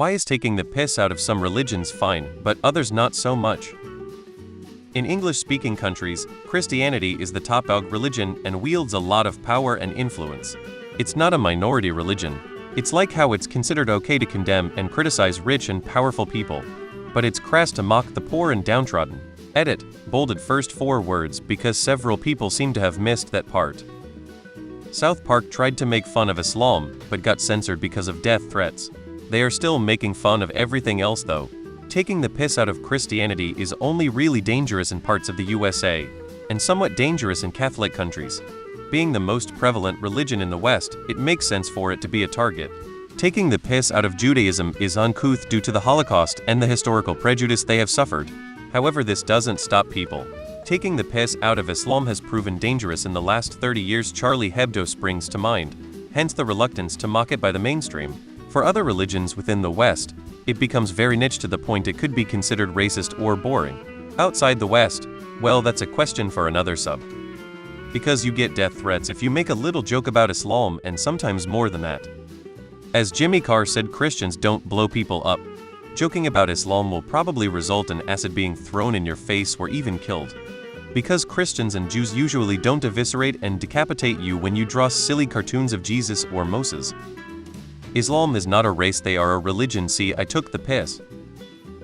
Why is taking the piss out of some religions fine, but others not so much? In English-speaking countries, Christianity is the top dog religion and wields a lot of power and influence. It's not a minority religion. It's like how it's considered okay to condemn and criticize rich and powerful people, but it's crass to mock the poor and downtrodden. Edit, bolded first 4 words because several people seem to have missed that part. South Park tried to make fun of Islam, but got censored because of death threats. They are still making fun of everything else though. Taking the piss out of Christianity is only really dangerous in parts of the USA, and somewhat dangerous in Catholic countries. Being the most prevalent religion in the West, it makes sense for it to be a target. Taking the piss out of Judaism is uncouth due to the Holocaust and the historical prejudice they have suffered. However, this doesn't stop people. Taking the piss out of Islam has proven dangerous in the last 30 years. Charlie Hebdo springs to mind, hence the reluctance to mock it by the mainstream. For other religions within the West, it becomes very niche to the point it could be considered racist or boring. Outside the West, well, that's a question for another sub. Because you get death threats if you make a little joke about Islam, and sometimes more than that. As Jimmy Carr said, Christians don't blow people up. Joking about Islam will probably result in acid being thrown in your face or even killed. Because Christians and Jews usually don't eviscerate and decapitate you when you draw silly cartoons of Jesus or Moses. Islam is not a race, they are a religion. See, I took the piss.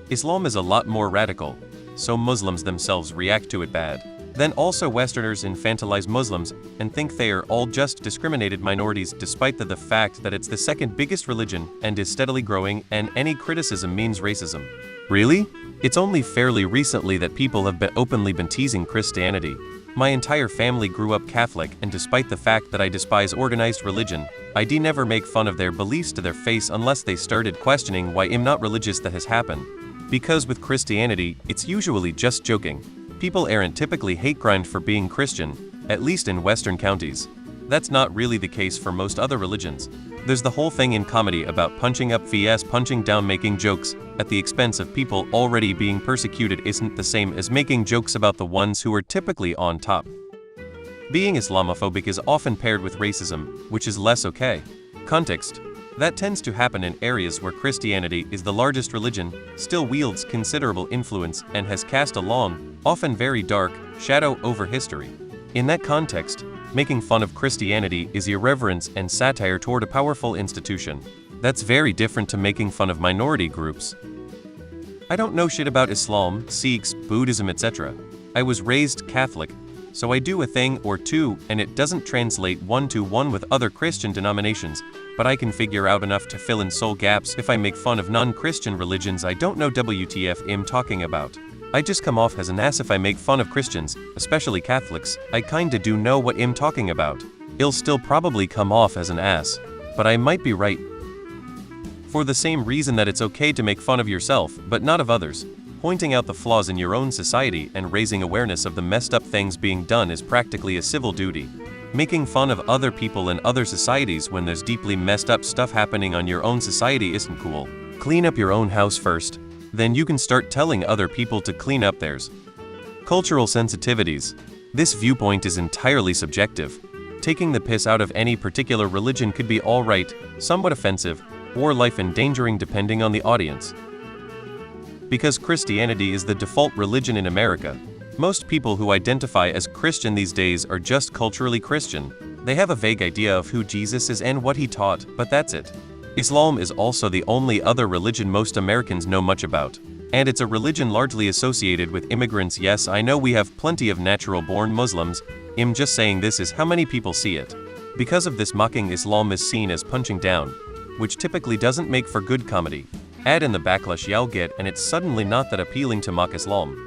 Islam is a lot more radical, so Muslims themselves react to it bad. Then also Westerners infantilize Muslims and think they are all just discriminated minorities despite the fact that it's the second biggest religion and is steadily growing, and any criticism means racism. Really? It's only fairly recently that people have openly been teasing Christianity. My entire family grew up Catholic, and despite the fact that I despise organized religion, I never make fun of their beliefs to their face unless they started questioning why I'm not religious. That has happened. Because with Christianity, it's usually just joking. People aren't typically hate grind for being Christian, at least in Western counties. That's not really the case for most other religions. There's the whole thing in comedy about punching up vs punching down. Making jokes at the expense of people already being persecuted isn't the same as making jokes about the ones who are typically on top. Being Islamophobic is often paired with racism, which is less okay. Context. That tends to happen in areas where Christianity is the largest religion, still wields considerable influence, and has cast a long, often very dark, shadow over history. In that context, making fun of Christianity is irreverence and satire toward a powerful institution. That's very different to making fun of minority groups. I don't know shit about Islam, Sikhs, Buddhism, etc. I was raised Catholic, so I do a thing or two, and it doesn't translate one-to-one with other Christian denominations, but I can figure out enough to fill in soul gaps if I make fun of non-Christian religions. I don't know WTF I'm talking about. I just come off as an ass if I make fun of Christians, especially Catholics. I kinda do know what I'm talking about. I'll still probably come off as an ass, but I might be right. For the same reason that it's okay to make fun of yourself, but not of others. Pointing out the flaws in your own society and raising awareness of the messed up things being done is practically a civil duty. Making fun of other people in other societies when there's deeply messed up stuff happening on your own society isn't cool. Clean up your own house first. Then you can start telling other people to clean up theirs. Cultural sensitivities. This viewpoint is entirely subjective. Taking the piss out of any particular religion could be alright, somewhat offensive, or life-endangering depending on the audience. Because Christianity is the default religion in America, most people who identify as Christian these days are just culturally Christian. They have a vague idea of who Jesus is and what he taught, but that's it. Islam is also the only other religion most Americans know much about. And it's a religion largely associated with immigrants. Yes, I know we have plenty of natural-born Muslims. I'm just saying this is how many people see it. Because of this, mocking Islam is seen as punching down, which typically doesn't make for good comedy. Add in the backlash y'all get and it's suddenly not that appealing to mock Islam.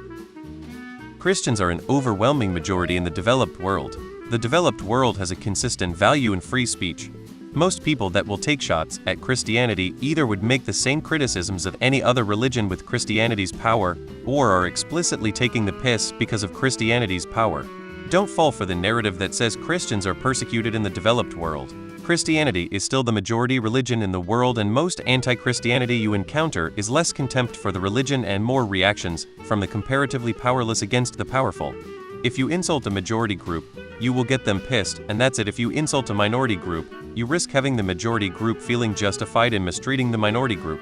Christians are an overwhelming majority in the developed world. The developed world has a consistent value in free speech. Most people that will take shots at Christianity either would make the same criticisms of any other religion with Christianity's power, or are explicitly taking the piss because of Christianity's power. Don't fall for the narrative that says Christians are persecuted in the developed world. Christianity is still the majority religion in the world, and most anti-Christianity you encounter is less contempt for the religion and more reactions from the comparatively powerless against the powerful. If you insult a majority group, you will get them pissed, and that's it. If you insult a minority group, you risk having the majority group feeling justified in mistreating the minority group.